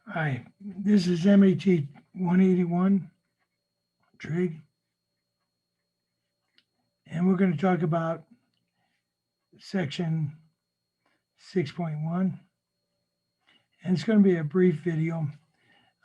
Hi, this is Mat181 Trig, and we're going to talk about section 6.1, and it's going to be a brief video.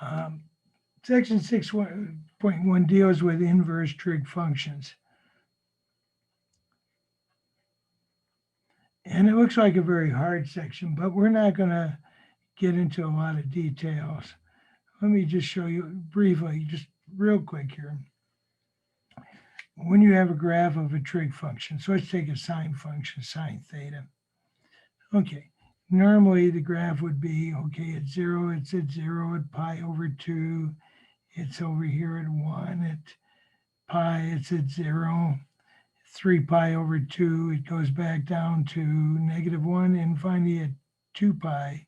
Um, section 6.1 deals with inverse trig functions, and it looks like a very hard section, but we're not going to get into a lot of details. Let me just show you briefly, just real quick here. When you have a graph of a trig function, so let's take a sine function, sine theta. Okay, normally the graph would be, okay, at 0, it's at 0, at pi over 2, it's over here at 1, at pi, it's at 0, 3 pi over 2, it goes back down to -1, and finally at 2 pi,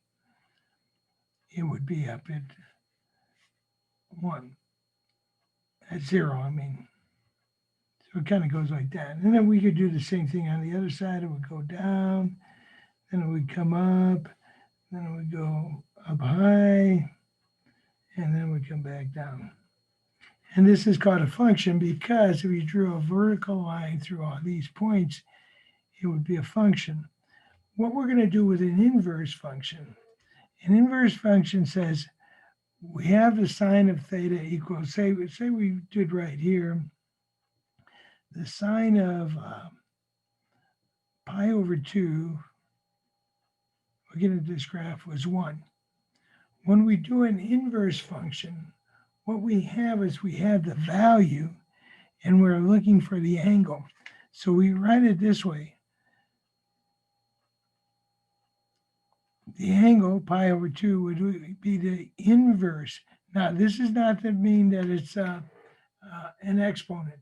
it would be up at 1, at 0, I mean. So it kind of goes like that. And then we could do the same thing on the other side. It would go down, then it would come up, then it would go up high, and then we come back down. And this is called a function because if you drew a vertical line through all these points, it would be a function. What we're going to do with an inverse function, an inverse function says we have the sine of theta equals, say we did right here, the sine of pi over 2, looking at this graph, was 1. When we do an inverse function, what we have is we have the value and we're looking for the angle. So we write it this way. The angle, pi over 2, would be the inverse. Now, this is not to mean that it's an exponent.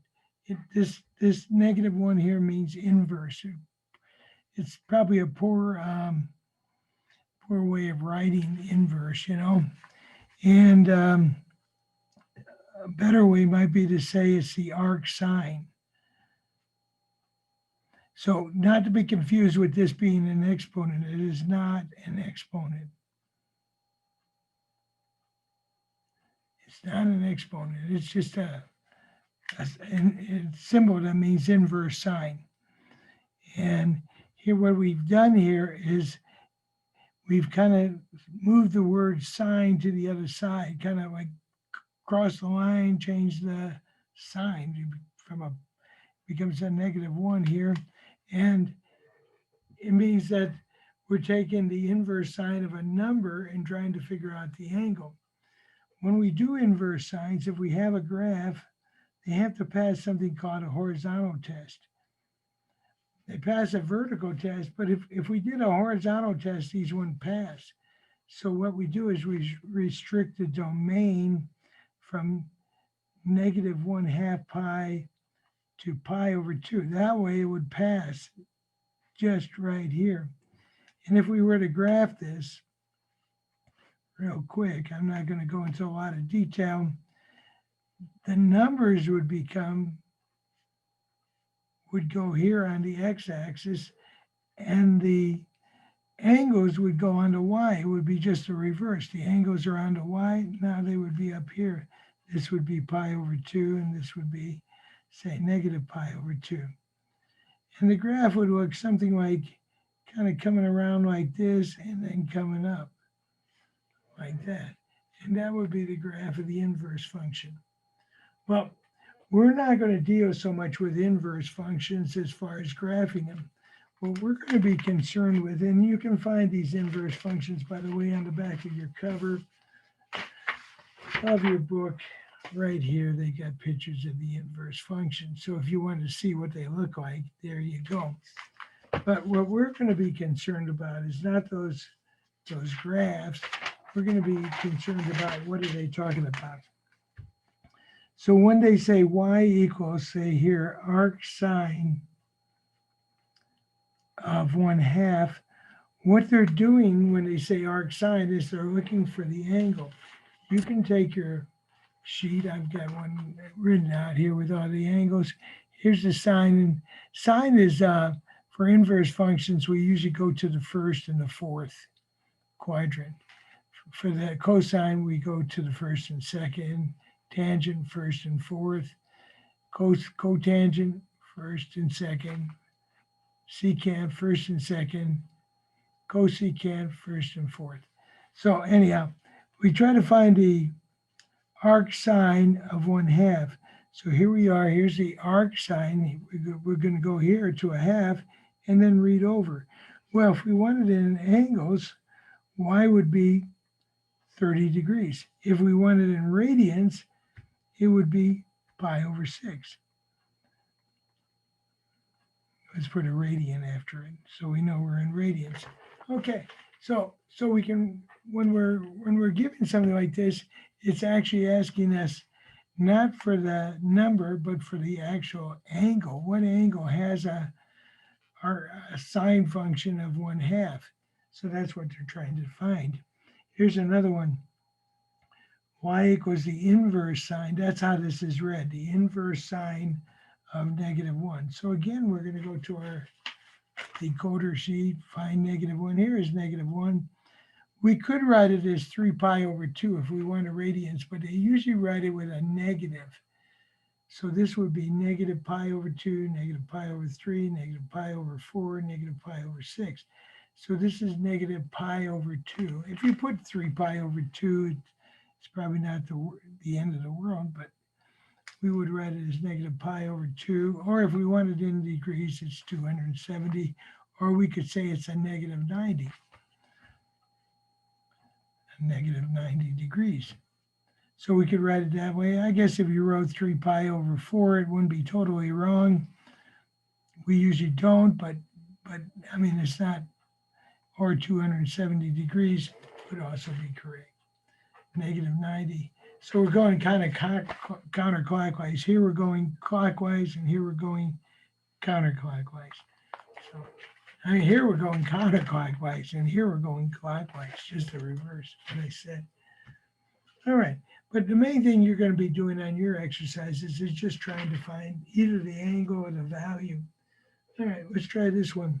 This -1 here means inverse. It's probably a poor way of writing inverse, you know. And a better way might be to say it's the arc sine. So not to be confused with this being an exponent, it is not an exponent. It's not an exponent, it's just a symbol that means inverse sine. And here what we've done here is we've kind of moved the word sine to the other side, kind of like cross the line, change the sign from becomes a -1 here. And it means that we're taking the inverse sine of a number and trying to figure out the angle. When we do inverse sines, if we have a graph, they have to pass something called a horizontal test. They pass a vertical test, but if we did a horizontal test, these wouldn't pass. So what we do is we restrict the domain from -1/2 pi to pi over 2. That way it would pass just right here. And if we were to graph this real quick, I'm not going to go into a lot of detail, the numbers would go here on the x-axis, and the angles would go onto y. It would be just the reverse. The angles are onto y, now they would be up here. This would be pi over 2, and this would be, say, -pi over 2. And the graph would look something like kind of coming around like this and then coming up like that. And that would be the graph of the inverse function. Well, we're not going to deal so much with inverse functions as far as graphing them. What we're going to be concerned with, and you can find these inverse functions, by the way, on the back of your cover of your book. Right here, they got pictures of the inverse function. So if you want to see what they look like, there you go. But what we're going to be concerned about is not those graphs. We're going to be concerned about what are they talking about. So when they say y equals, say here, arc sine of 1/2, what they're doing when they say arc sine is they're looking for the angle. You can take your sheet, I've got one written out here with all the angles. Here's the sine, and sine is for inverse functions, we usually go to the first and the fourth quadrant. For the cosine, we go to the first and second, tangent first and fourth, cotangent first and second, secant first and second, cosecant first and fourth. So anyhow, we try to find the arc sine of 1/2. So here we are, here's the arc sine. We're going to go here to a half and then read over. Well, if we wanted it in angles, y would be 30 degrees. If we wanted it in radians, it would be pi over 6. Let's put a radian after it so we know we're in radians. Okay, so we can, when we're given something like this, it's actually asking us not for the number, but for the actual angle. What angle has a sine function of 1/2? So that's what they're trying to find. Here's another one. Y equals the inverse sine. That's how this is read, the inverse sine of -1. So again, we're going to go to our decoder sheet, find -1. Here is -1. We could write it as 3 pi over 2 if we want a radians, but they usually write it with a negative. So this would be negative pi over 2, negative pi over 3, negative pi over 4, negative pi over 6. So this is negative pi over 2. If you put 3 pi over 2, it's probably not the end of the world, but we would write it as negative pi over 2. Or if we wanted it in degrees, it's 270. Or we could say it's a negative 90. A negative 90 degrees. So we could write it that way. I guess if you wrote 3 pi over 4, it wouldn't be totally wrong. We usually don't, but I mean, it's not, or 270 degrees would also be correct. Negative 90. So we're going kind of counterclockwise. Here we're going clockwise, and here we're going counterclockwise. So, I mean, here we're going counterclockwise, and here we're going clockwise, just the reverse, what I said. All right, but the main thing you're going to be doing on your exercises is just trying to find either the angle or the value. All right, let's try this one.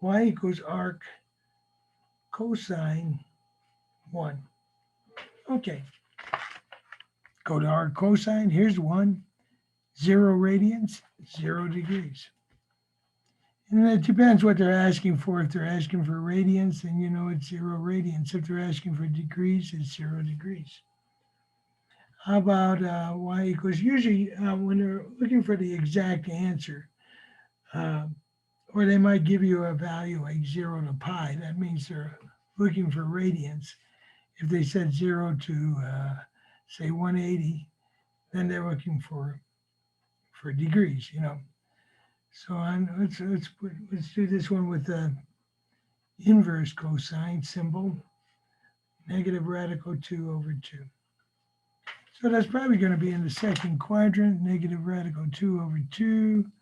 Y equals arc cosine 1. Okay, go to arc cosine. Here's 1. 0 radians, 0 degrees. And it depends what they're asking for. If they're asking for radians, then you know it's 0 radians. If they're asking for degrees, it's 0 degrees. How about y equals, usually when they're looking for the exact answer, or they might give you a value like 0 to pi. That means they're looking for radians. If they said 0 to, say, 180, then they're looking for degrees, you know. So let's do this one with the inverse cosine symbol, negative radical 2 over 2. So that's probably going to be in the second quadrant, negative radical 2 over 2,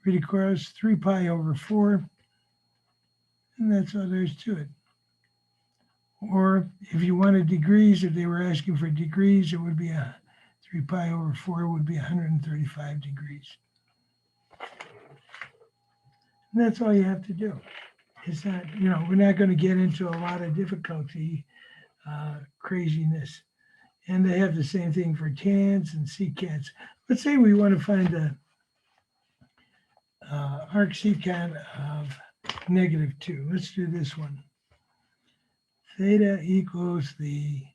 read across 3 pi over 4, and that's all there is to it. Or if you wanted degrees, if they were asking for degrees, it would be 3 pi over 4 would be 135 degrees. And that's all you have to do. It's not, you know, we're not going to get into a lot of difficulty, craziness. And they have the same thing for tans and secants. Let's say we want to find the arc secant of -2. Let's do this one. Theta equals the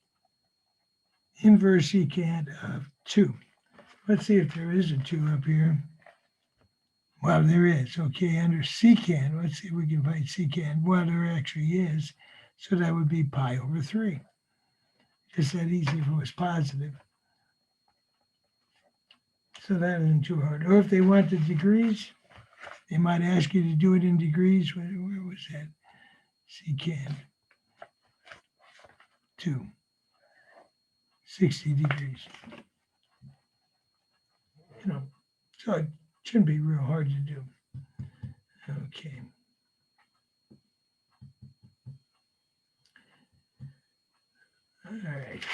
inverse secant of 2. Let's see if there is a 2 up here. Well, there is. Okay, under secant, let's see if we can find secant. Well, there actually is. So that would be pi over 3. Just that easy if it was positive. So that isn't too hard. Or if they want the degrees, they might ask you to do it in degrees. Where was that? Secant 2. 60 degrees. You know, so it shouldn't be real hard to do. Okay. All right.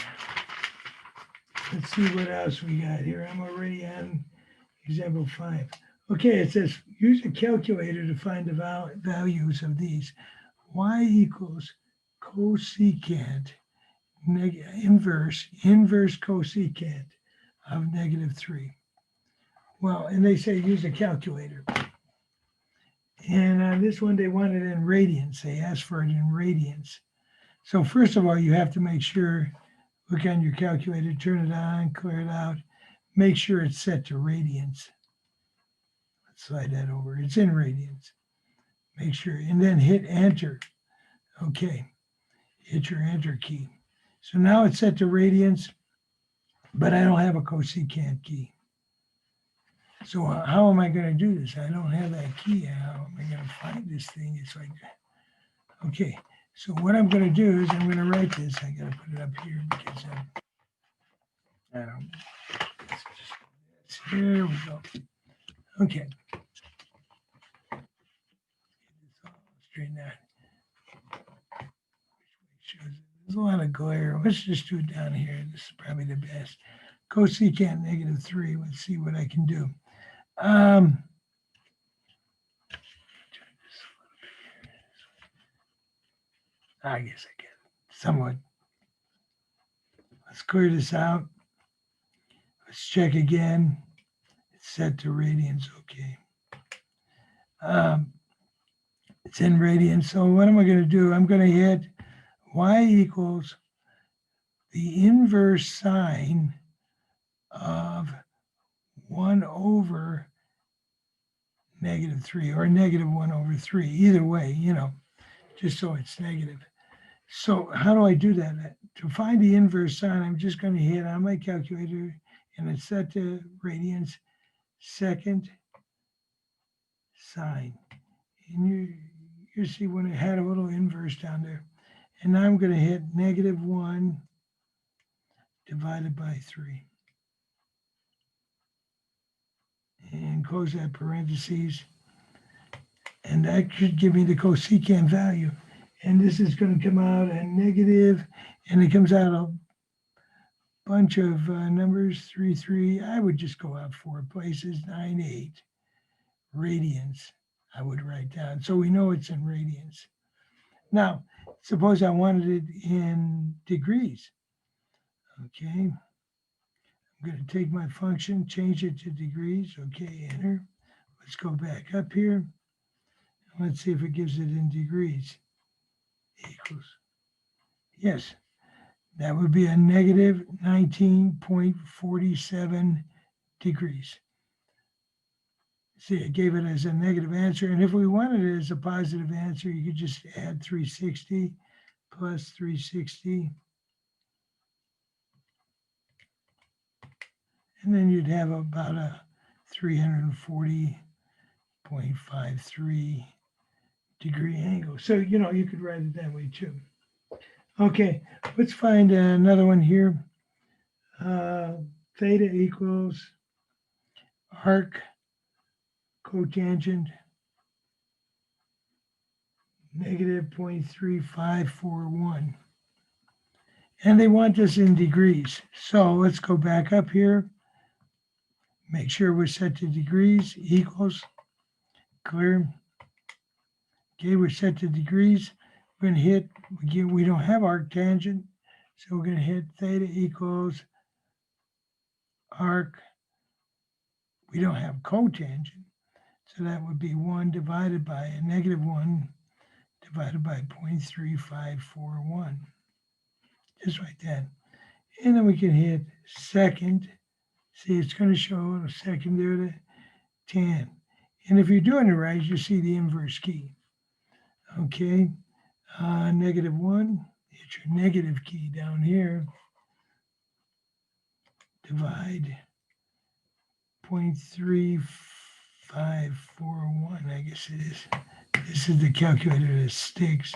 Let's see what else we got here. I'm already on example 5. Okay, it says use a calculator to find the values of these. Y equals cosecant, inverse cosecant of -3. Well, and they say use a calculator. And this one, they want it in radians. They asked for it in radians. So first of all, you have to make sure, look on your calculator, turn it on, clear it out, make sure it's set to radians. Let's slide that over. It's in radians. Make sure, and then hit enter. Okay, hit your enter key. So now it's set to radians, but I don't have a cosecant key. So how am I going to do this? I don't have that key. How am I going to find this thing? It's like, okay. So what I'm going to do is I'm going to write this. I got to put it up here because I don't. Here we go. Okay. Straighten that. There's a lot of glare. Let's just do it down here. This is probably the best. Cosecant -3. Let's see what I can do. I guess I can somewhat. Let's clear this out. Let's check again. It's set to radians. Okay. It's in radians. So what am I going to do? I'm going to hit y equals the inverse sine of 1 over -3 or -1 over 3. Either way, just so it's negative. So how do I do that? To find the inverse sine, I'm just going to hit on my calculator, and it's set to radians, second sine. And you see when it had a little inverse down there. And now I'm going to hit -1 divided by 3. And close that parentheses. And that should give me the cosecant value. And this is going to come out a negative, and it comes out a bunch of numbers, 3, 3. I would just go out 4 places, 9, 8 radians. I would write down. So we know it's in radians. Now, suppose I wanted it in degrees. Okay. I'm going to take my function, change it to degrees. Okay, enter. Let's go back up here. Let's see if it gives it in degrees. Equals. Yes, that would be a negative 19.47 degrees. See, it gave it as a negative answer. And if we wanted it as a positive answer, you could just add 360 plus 360. And then you'd have about a 340.53 degree angle. So, you could write it that way too. Okay, let's find another one here. Theta equals arc cotangent negative 0.3541. And they want this in degrees. So let's go back up here. Make sure we're set to degrees, equals, clear. Okay, we're set to degrees. We're going to hit, we don't have arc tangent, so we're going to hit theta equals arc. We don't have cotangent, so that would be 1 divided by a -1 divided by 0.3541. Just like that. And then we can hit second. See, it's going to show a second there, the tan. And if you're doing it right, you see the inverse key. Okay, -1, hit your negative key down here. Divide 0.3541, I guess it is. This is the calculator that sticks.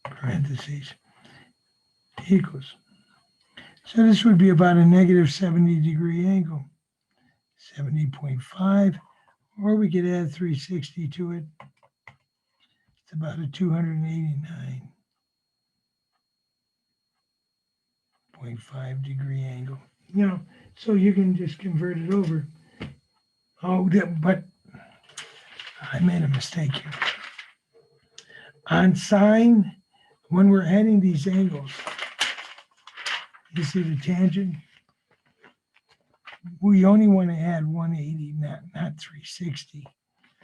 Parentheses. Equals. So this would be about a -70 degree angle. 70.5, or we could add 360 to it. It's about a 289.5 degree angle. So you can just convert it over. Oh, but I made a mistake here. On sine, when we're adding these angles, you see the tangent? We only want to add 180, not 360.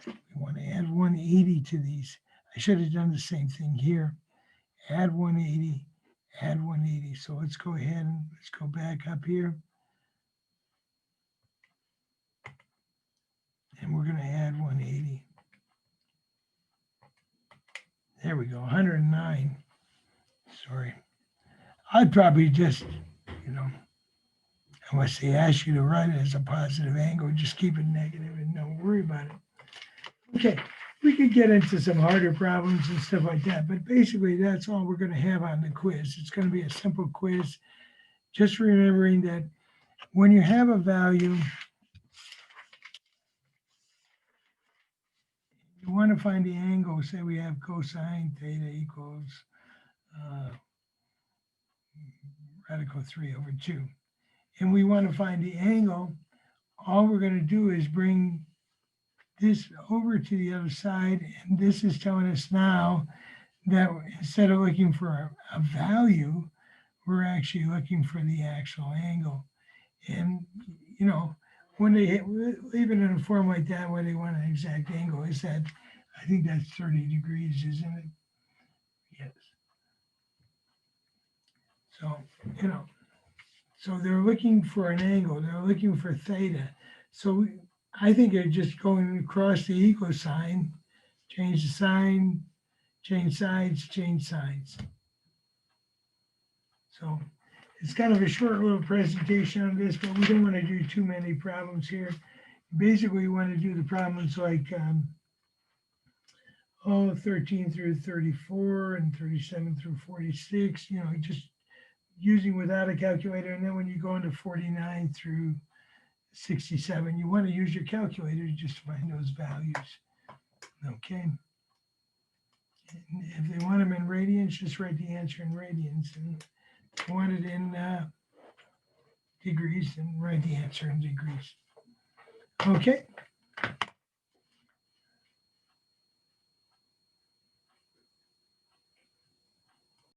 We want to add 180 to these. I should have done the same thing here. Add 180, add 180. So let's go ahead and let's go back up here. And we're going to add 180. There we go, 109. Sorry. I'd probably just, unless they ask you to write it as a positive angle, just keep it negative and don't worry about it. Okay, we could get into some harder problems and stuff like that, but basically that's all we're going to have on the quiz. It's going to be a simple quiz. Just remembering that when you have a value, you want to find the angle. Say we have cosine theta equals radical 3 over 2. And we want to find the angle. All we're going to do is bring this over to the other side. And this is telling us now that instead of looking for a value, we're actually looking for the actual angle. And, when they leave it in a form like that where they want an exact angle, is that, I think that's 30 degrees, isn't it? Yes. So, so they're looking for an angle. They're looking for theta. So I think they're just going across the equal sign, change the sign, change sides, change sides. So it's kind of a short little presentation on this, but we don't want to do too many problems here. Basically, we want to do the problems like 13 through 34 and 37 through 46, just using without a calculator. And then when you go into 49 through 67, you want to use your calculator to just find those values. Okay. And if they want them in radians, just write the answer in radians. And if you want it in degrees, then write the answer in degrees. Okay.